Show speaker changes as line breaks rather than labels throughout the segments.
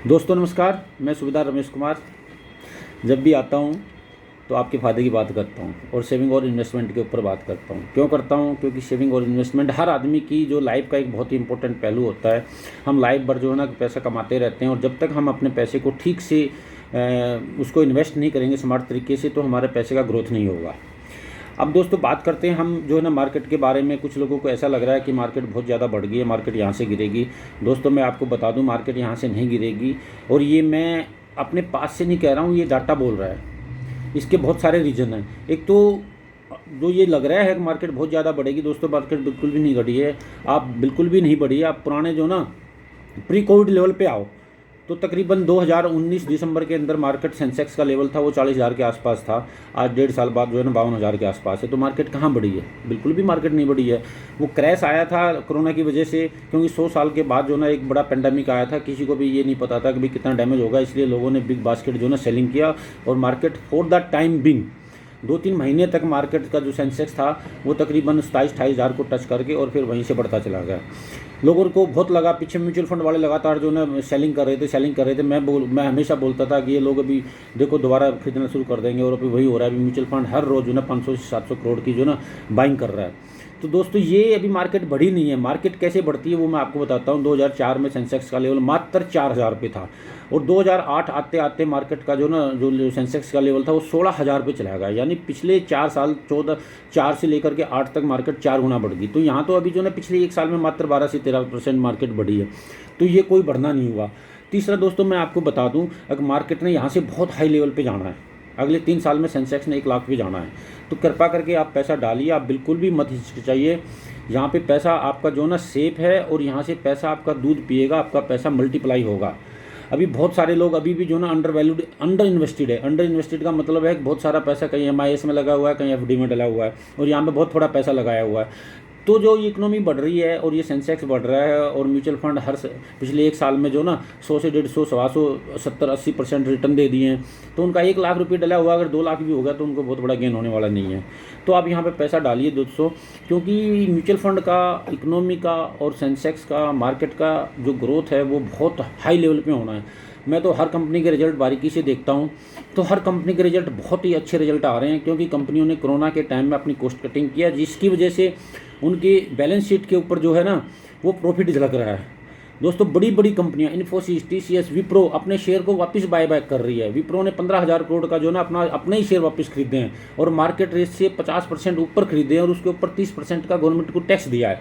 दोस्तों नमस्कार, मैं सूबेदार रमेश कुमार। जब भी आता हूँ तो आपके फ़ायदे की बात करता हूँ और सेविंग और इन्वेस्टमेंट के ऊपर बात करता हूँ। क्यों करता हूँ? क्योंकि सेविंग और इन्वेस्टमेंट हर आदमी की जो लाइफ का एक बहुत ही इंपॉर्टेंट पहलू होता है। हम लाइफ भर जो है ना पैसा कमाते रहते हैं और जब तक हम अपने पैसे को ठीक से उसको इन्वेस्ट नहीं करेंगे स्मार्ट तरीके से, तो हमारे पैसे का ग्रोथ नहीं होगा। अब दोस्तों बात करते हैं हम जो है ना मार्केट के बारे में। कुछ लोगों को ऐसा लग रहा है कि मार्केट बहुत ज़्यादा बढ़ गई है, मार्केट यहाँ से गिरेगी। दोस्तों मैं आपको बता दूं, मार्केट यहाँ से नहीं गिरेगी। और ये मैं अपने पास से नहीं कह रहा हूँ, ये डाटा बोल रहा है। इसके बहुत सारे रीज़न हैं। एक तो जो ये लग रहा है कि मार्केट बहुत ज़्यादा बढ़ेगी, दोस्तों मार्केट बिल्कुल भी नहीं बढ़ी है। आप बिल्कुल भी नहीं बढ़ी है। आप पुराने जो ना प्री कोविड लेवल पे आओ तो तकरीबन 2019 दिसंबर के अंदर मार्केट सेंसेक्स का लेवल था वो 40,000 के आसपास था। आज 1.5 साल बाद जो है ना 52,000 के आसपास है। तो मार्केट कहाँ बढ़ी है? बिल्कुल भी मार्केट नहीं बढ़ी है। वो क्रैश आया था कोरोना की वजह से, क्योंकि 100 साल के बाद जो ना एक बड़ा पेंडेमिक आया था। किसी को भी ये नहीं पता था कि भाई कितना डैमेज होगा, इसलिए लोगों ने बिग बास्केट जो ना सेलिंग किया और market for the time being 2-3 महीने तक मार्केट का जो सेंसेक्स था वो तकरीबन 27-28,000 को टच करके और फिर वहीं से बढ़ता चला गया। लोगों को बहुत लगा, पीछे म्यूचुअल फंड वाले लगातार जो ना सेलिंग कर रहे थे। मैं हमेशा बोलता था कि ये लोग अभी देखो दोबारा खरीदना शुरू कर देंगे, और अभी वही हो रहा है। अभी म्यूचुअल फंड हर रोज़ जो ना 500 से 700 करोड़ की जो ना बाइंग कर रहा है। तो दोस्तों ये अभी मार्केट बढ़ी नहीं है। मार्केट कैसे बढ़ती है वो मैं आपको बताता हूँ। 2004 में सेंसेक्स का लेवल मात्र 4,000 पे था और 2008 आते आते मार्केट का जो सेंसेक्स का लेवल था वो 16,000 पे चला गया। यानी पिछले 4 साल 4 से लेकर के 8 तक मार्केट 4 गुना बढ़ गई। तो यहाँ तो अभी जो ना पिछले 1 साल में मात्र 12 से 13% मार्केट बढ़ी है। तो ये कोई बढ़ना नहीं हुआ। तीसरा दोस्तों मैं आपको बता दूँ, अगर मार्केट ने यहाँ से बहुत हाई लेवल पर जाना है, अगले 3 साल में सेंसेक्स ने 1 लाख पे जाना है, तो कृपा करके आप पैसा डालिए। आप बिल्कुल भी मत हिचकिचाइए। यहाँ पे पैसा आपका जो ना सेफ है और यहाँ से पैसा आपका दूध पिएगा, आपका पैसा मल्टीप्लाई होगा। अभी बहुत सारे लोग अभी भी जो ना अंडर इन्वेस्टेड है। अंडर इन्वेस्टेड का मतलब है कि बहुत सारा पैसा कहीं MIS में लगा हुआ है, कहीं FD में डला हुआ है और यहाँ पे बहुत थोड़ा पैसा लगाया हुआ है। तो जो इकोनॉमी बढ़ रही है और ये सेंसेक्स बढ़ रहा है और म्यूचुअल फंड पिछले 1 साल में जो ना 100 से 150, 125, 70-80% रिटर्न दे दिए हैं। तो उनका 1 लाख रुपये डला हुआ अगर 2 लाख भी होगा तो उनको बहुत बड़ा गेन होने वाला नहीं है। तो आप यहाँ पे पैसा डालिए दोस्तों, क्योंकि म्यूचुअल फंड का, इकोनॉमी का और सेंसेक्स का, मार्केट का जो ग्रोथ है वो बहुत हाई लेवल पे होना है। मैं तो हर कंपनी के रिजल्ट बारीकी से देखता हूँ, तो हर कंपनी के रिजल्ट बहुत ही अच्छे रिजल्ट आ रहे हैं, क्योंकि कंपनियों ने कोरोना के टाइम में अपनी कॉस्ट कटिंग किया, जिसकी वजह से उनकी बैलेंस शीट के ऊपर जो है ना वो प्रॉफिट झलक रहा है। दोस्तों बड़ी बड़ी कंपनियां इन्फोसिस, TCS, विप्रो अपने शेयर को वापस बाय बैक कर रही है। विप्रो ने 15,000 करोड़ का जो ना अपने ही शेयर वापस खरीदे हैं और मार्केट रेट से 50% ऊपर खरीदे हैं और उसके ऊपर 30% का गवर्नमेंट को टैक्स दिया है।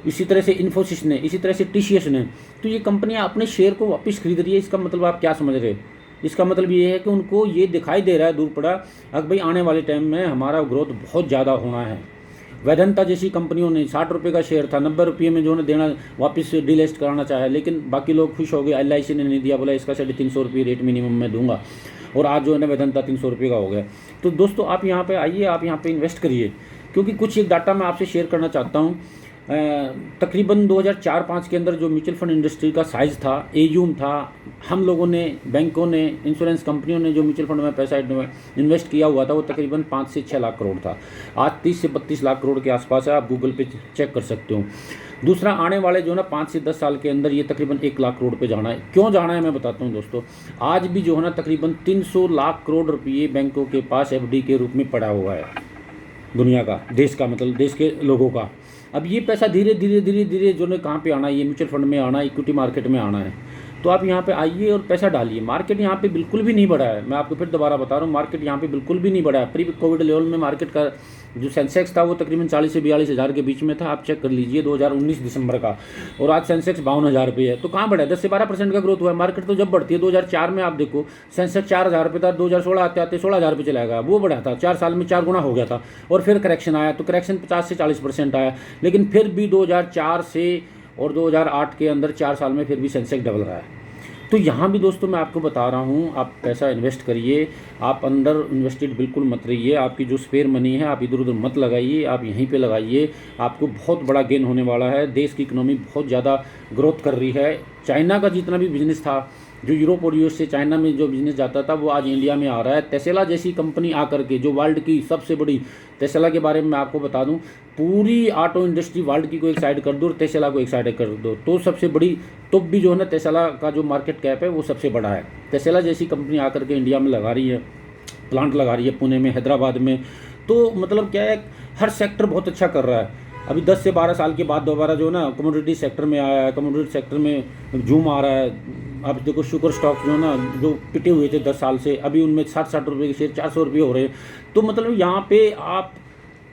इसी तरह से इन्फोसिस ने, इसी तरह से TCS ने। तो ये कंपनियां अपने शेयर को वापस खरीद रही है। इसका मतलब आप क्या समझ रहे? इसका मतलब ये है कि उनको ये दिखाई दे रहा है दूर पड़ा, अगर भाई आने वाले टाइम में हमारा ग्रोथ बहुत ज़्यादा होना है। वेदांता जैसी कंपनियों ने 60 रुपये का शेयर था, 90 रुपये में जो है देना, वापस डिलिस्ट कराना चाहे, लेकिन बाकी लोग खुश हो गए। LIC ने नहीं दिया, बोला इसका 350 रुपये रेट मिनिमम में दूंगा, और आज जो है ना वेदांता 300 रुपये का हो गया। तो दोस्तों आप यहाँ पे आइए, आप यहाँ पे इन्वेस्ट करिए, क्योंकि कुछ एक डाटा मैं आपसे शेयर करना चाहता हूँ। तकरीबन 2004-05 के अंदर जो म्यूचुअल फंड इंडस्ट्री का साइज़ था, AUM था, हम लोगों ने, बैंकों ने, इंश्योरेंस कंपनियों ने जो म्यूचुअल फंड में पैसा इन्वेस्ट किया हुआ था वो तकरीबन 5 से 6 लाख करोड़ था। आज 30 से 32 लाख करोड़ के आसपास है। आप गूगल पे चेक कर सकते हो। दूसरा, आने वाले जो ना 5 से 10 साल के अंदर ये तकरीबन 1 लाख करोड़ पे जाना है। क्यों जाना है मैं बताता हूँ दोस्तों। आज भी जो है ना तकरीबन 300 लाख करोड़ रुपये बैंकों के पास FD के रूप में पड़ा हुआ है, दुनिया का, देश का, मतलब देश के लोगों का। अब ये पैसा धीरे धीरे जो है कहाँ पे आना है? ये म्यूचुअल फंड में आना है, इक्विटी मार्केट में आना है। तो आप यहाँ पे आइए और पैसा डालिए। मार्केट यहाँ पे बिल्कुल भी नहीं बढ़ा है। मैं आपको फिर दोबारा बता रहा हूँ, मार्केट यहाँ पे बिल्कुल भी नहीं बढ़ा है। प्री कोविड लेवल में मार्केट का जो सेंसेक्स था वो तकरीबन 40 से 42,000 के बीच में था। आप चेक कर लीजिए 2019 दिसंबर का, और आज सेंसेक्स 52,000 पे है। तो कहाँ बढ़ा है? 10 से 12% का ग्रोथ हुआ है। मार्केट तो जब बढ़ती है 2004 में आप देखो सेंसेक्स 4,000 पे था, 2016 आते आते 16,000 पे चला गया। वो बढ़ा था, 4 साल में 4 गुना हो गया था। और फिर करेक्शन आया, तो करेक्शन 50 से 40% आया, लेकिन फिर भी 2004 से और 2008 के अंदर 4 साल में फिर भी सेंसेक्स डबल रहा है। तो यहाँ भी दोस्तों मैं आपको बता रहा हूँ, आप पैसा इन्वेस्ट करिए। आप अंडर इन्वेस्टेड बिल्कुल मत रहिए। आपकी जो स्पेयर मनी है आप इधर उधर मत लगाइए, आप यहीं पे लगाइए। आपको बहुत बड़ा गेन होने वाला है। देश की इकोनॉमी बहुत ज़्यादा ग्रोथ कर रही है। चाइना का जितना भी बिजनेस था, जो यूरोप और यूएस से चाइना में जो बिजनेस जाता था, वो आज इंडिया में आ रहा है। टेस्ला जैसी कंपनी आकर के, जो वर्ल्ड की सबसे बड़ी, टेस्ला के बारे में मैं आपको बता दूं, पूरी ऑटो इंडस्ट्री वर्ल्ड की को एक साइड कर दो और टेस्ला को एक साइड कर दो, तो सबसे बड़ी, तो भी जो है ना टेस्ला का जो मार्केट कैप है वो सबसे बड़ा है। टेस्ला जैसी कंपनी आकर के इंडिया में लगा रही है, प्लांट लगा रही है पुणे में, हैदराबाद में। तो मतलब क्या है, हर सेक्टर बहुत अच्छा कर रहा है। अभी 10 से 12 साल के बाद दोबारा जो ना कमोडिटी सेक्टर में आया है, कमोडिटी सेक्टर में जूम आ रहा है। अब देखो शुगर स्टॉक जो ना, जो पिटे हुए थे 10 साल से, अभी उनमें 60-60 रुपये के शेयर 400 रुपये हो रहे हैं। तो मतलब यहाँ पे आप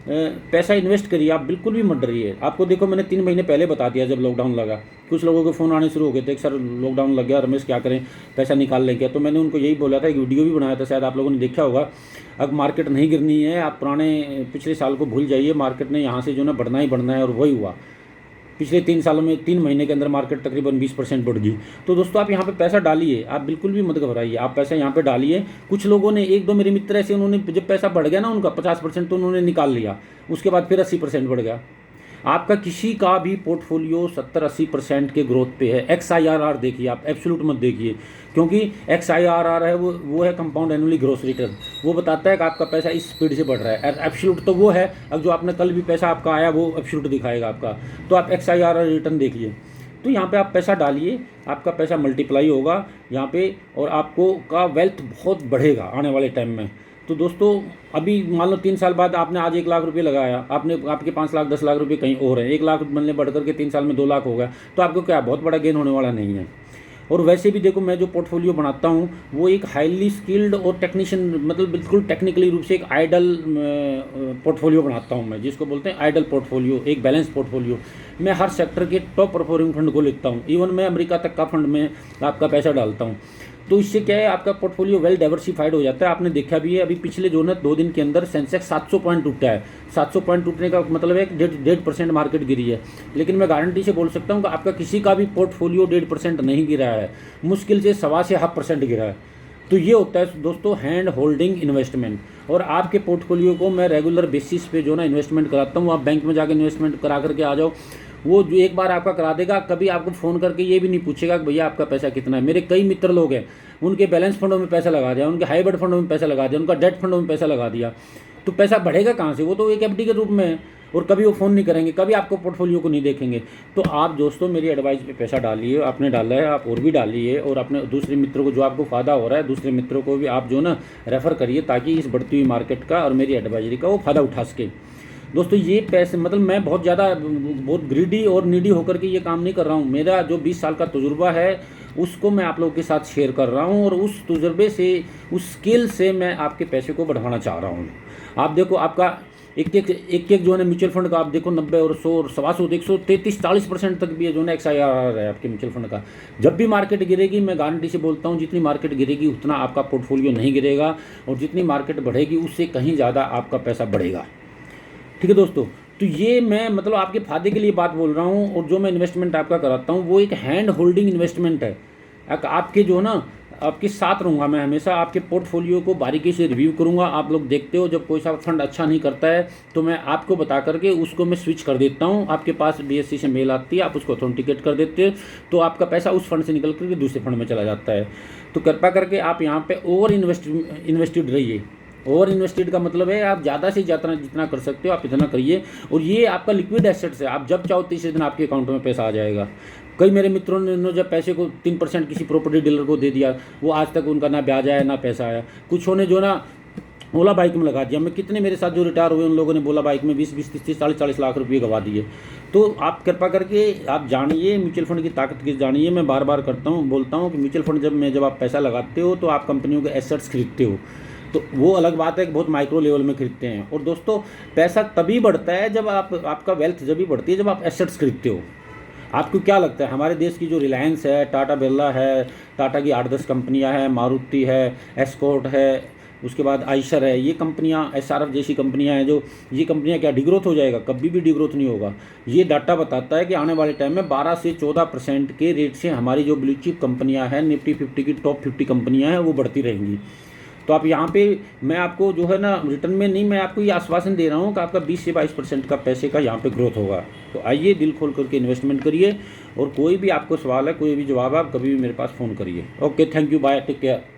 पैसा इन्वेस्ट करिए, आप बिल्कुल भी मत डरिए। आपको देखो मैंने 3 महीने पहले बता दिया जब लॉकडाउन लगा, कुछ लोगों के फ़ोन आने शुरू हो गए थे कि सर लॉकडाउन लग गया, रमेश क्या करें, पैसा निकाल लें क्या। तो मैंने उनको यही बोला था, एक वीडियो भी बनाया था, शायद आप लोगों ने देखा होगा। अब मार्केट नहीं गिरनी है, आप पुराने पिछले साल को भूल जाइए, मार्केट ने यहाँ से जो ना बढ़ना ही बढ़ना है, और वही हुआ। पिछले 3 सालों में 3 महीने के अंदर मार्केट तकरीबन 20% बढ़ गई। तो दोस्तों आप यहाँ पे पैसा डालिए, आप बिल्कुल भी मत घबराइए, आप पैसा यहाँ पे डालिए। कुछ लोगों ने, 1-2 मेरे मित्र ऐसे, उन्होंने जब पैसा बढ़ गया ना उनका 50%, तो उन्होंने निकाल लिया, उसके बाद फिर 80% बढ़ गया। आपका किसी का भी पोर्टफोलियो 70-80% के ग्रोथ पे है। XIRR देखिए आप, एब्सोल्यूट मत देखिए, क्योंकि XIRR है वो है कंपाउंड एनुअली ग्रोथ रिटर्न। वो बताता है कि आपका पैसा इस स्पीड से बढ़ रहा है। एब्सोल्यूट तो वो है, अब जो आपने कल भी पैसा आपका आया वो एब्सोल्यूट दिखाएगा आपका। तो आप XIRR रिटर्न देखिए, तो यहाँ पे आप पैसा डालिए, आपका पैसा मल्टीप्लाई होगा यहाँ पे, और आपको का वेल्थ बहुत बढ़ेगा आने वाले टाइम में। तो दोस्तों अभी मान लो 3 साल बाद आपने आज 1 लाख रुपये लगाया, आपने, आपके 5 लाख 10 लाख रुपये कहीं और हैं, 1 लाख बनने बढ़ करके 3 साल में 2 लाख हो गया, तो आपको क्या बहुत बड़ा गेन होने वाला नहीं है। और वैसे भी देखो, मैं जो पोर्टफोलियो बनाता हूँ वो एक हाईली स्किल्ड और टेक्नीशियन, मतलब बिल्कुल टेक्निकली रूप से एक आइडल पोर्टफोलियो बनाता हूँ मैं, जिसको बोलते हैं आइडल पोर्टफोलियो, एक बैलेंस पोर्टफोलियो। मैं हर सेक्टर के टॉप परफॉर्मिंग फंड को लेता हूँ, इवन मैं अमेरिका तक का फंड में आपका पैसा डालता हूँ। तो इससे क्या है, आपका पोर्टफोलियो वेल डाइवर्सिफाइड हो जाता है। आपने देखा भी है, अभी पिछले जो ना 2 दिन के अंदर सेंसेक्स 700 पॉइंट टूटा है। 700 पॉइंट टूटने का मतलब है 1.5% मार्केट गिरी है, लेकिन मैं गारंटी से बोल सकता हूँ कि आपका किसी का भी पोर्टफोलियो 1.5% नहीं गिरा है, मुश्किल से 1.25 से 0.5% गिरा है। तो ये होता है दोस्तों हैंड होल्डिंग इन्वेस्टमेंट। और आपके पोर्टफोलियो को मैं रेगुलर बेसिस पे जो ना इन्वेस्टमेंट कराता हूँ। आप बैंक में जाकर इन्वेस्टमेंट करा करके आ जाओ, वो जो एक बार आपका करा देगा, कभी आपको फ़ोन करके ये भी नहीं पूछेगा कि भैया आपका पैसा कितना है। मेरे कई मित्र लोग हैं, उनके बैलेंस फंडों में पैसा लगा दिया, उनके हाइब्रिड फंडों में पैसा लगा दिया, उनका डेट फंडों में पैसा लगा दिया, तो पैसा बढ़ेगा कहाँ से? वो तो एक FD के रूप में है, और कभी वो फ़ोन नहीं करेंगे, कभी आपको पोर्टफोलियो को नहीं देखेंगे। तो आप दोस्तों मेरी एडवाइस पे पैसा डालिए, आपने डाला है आप और भी डालिए, और अपने दूसरे मित्रों को, जो आपको फ़ायदा हो रहा है, दूसरे मित्रों को भी आप जो ना रेफ़र करिए, ताकि इस बढ़ती हुई मार्केट का और मेरी एडवाइजरी का वो फ़ायदा उठा सके। दोस्तों ये पैसे, मतलब मैं बहुत ज़्यादा बहुत ग्रीडी और नीडी होकर के ये काम नहीं कर रहा हूँ। मेरा जो 20 साल का तजुर्बा है उसको मैं आप लोगों के साथ शेयर कर रहा हूँ, और उस तजुर्बे से, उस स्किल से मैं आपके पैसे को बढ़ाना चाह रहा हूँ। आप देखो, आपका एक जो है ना म्यूचुअल फंड का, आप देखो 90 और 100 और 125 133-40% तक भी है जो ना XIRR है आपके म्यूचुअल फंड का। जब भी मार्केट गिरेगी, मैं गारंटी से बोलता हूँ, जितनी मार्केट गिरेगी उतना आपका पोर्टफोलियो नहीं गिरेगा, और जितनी मार्केट बढ़ेगी उससे कहीं ज़्यादा आपका पैसा बढ़ेगा। ठीक है दोस्तों, तो ये मैं मतलब आपके फायदे के लिए बात बोल रहा हूँ। और जो मैं इन्वेस्टमेंट आपका कराता हूँ वो एक हैंड होल्डिंग इन्वेस्टमेंट है। आपके जो ना, आपके साथ रहूँगा मैं हमेशा, आपके पोर्टफोलियो को बारीकी से रिव्यू करूँगा। आप लोग देखते हो, जब कोई सा फंड अच्छा नहीं करता है तो मैं आपको बता करके उसको मैं स्विच कर देता हूँ। आपके पास BSE से मेल आती है, आप उसको ऑथेंटिकेट कर देते हो, तो आपका पैसा उस फंड से निकल करके दूसरे फंड में चला जाता है। तो कृपया करके आप यहाँ पर ओवर इन्वेस्टेड रहिए। ओवर इन्वेस्टेड का मतलब है आप ज़्यादा से ज़्यादा जितना कर सकते हो आप इतना करिए, और ये आपका लिक्विड एसेट्स है। आप जब चाहो तीसरे दिन आपके अकाउंट में पैसा आ जाएगा। कई मेरे मित्रों ने जब पैसे को 3% किसी प्रॉपर्टी डीलर को दे दिया, वो आज तक उनका ना ब्याज आया ना पैसा आया। कुछों ने जो ना ओला बाइक में लगा दिया। मैं कितने मेरे साथ जो रिटायर हुए उन लोगों ने ओला बाइक में 20-20, 30-30, 40-40 लाख रुपये गवा दिए। तो आप कृपा करके आप जानिए म्यूचुअल फंड की ताकत की जानिए। मैं बार बार बोलता हूँ कि म्यूचुअल फंड जब आप पैसा लगाते हो तो आप कंपनियों के एसेट्स खरीदते हो, तो वो अलग बात है कि बहुत माइक्रो लेवल में खरीदते हैं। और दोस्तों पैसा तभी बढ़ता है जब आपका वेल्थ जब भी बढ़ती है जब आप एसेट्स खरीदते हो। आपको क्या लगता है, हमारे देश की जो रिलायंस है, टाटा बिरला है, टाटा की 8-10 कंपनियां हैं, मारुति है, एस्कॉर्ट है, उसके बाद आइशर है, ये कंपनियां, SRF जैसी कंपनियां हैं, जो ये कंपनियां क्या डिग्रोथ हो जाएगा? कभी भी डिग्रोथ नहीं होगा। ये डाटा बताता है कि आने वाले टाइम में 12 से 14% के रेट से हमारी जो ब्लू चिप कंपनियां हैं, निफ्टी 50 की टॉप 50 कंपनियां हैं, वो बढ़ती रहेंगी। तो आप यहाँ पे मैं आपको जो है ना रिटर्न में नहीं, मैं आपको ये आश्वासन दे रहा हूँ कि आपका 20 से 22% का पैसे का यहाँ पे ग्रोथ होगा। तो आइए दिल खोल करके इन्वेस्टमेंट करिए, और कोई भी आपको सवाल है, कोई भी जवाब, आप कभी भी मेरे पास फ़ोन करिए। Okay, thank you, bye, take care.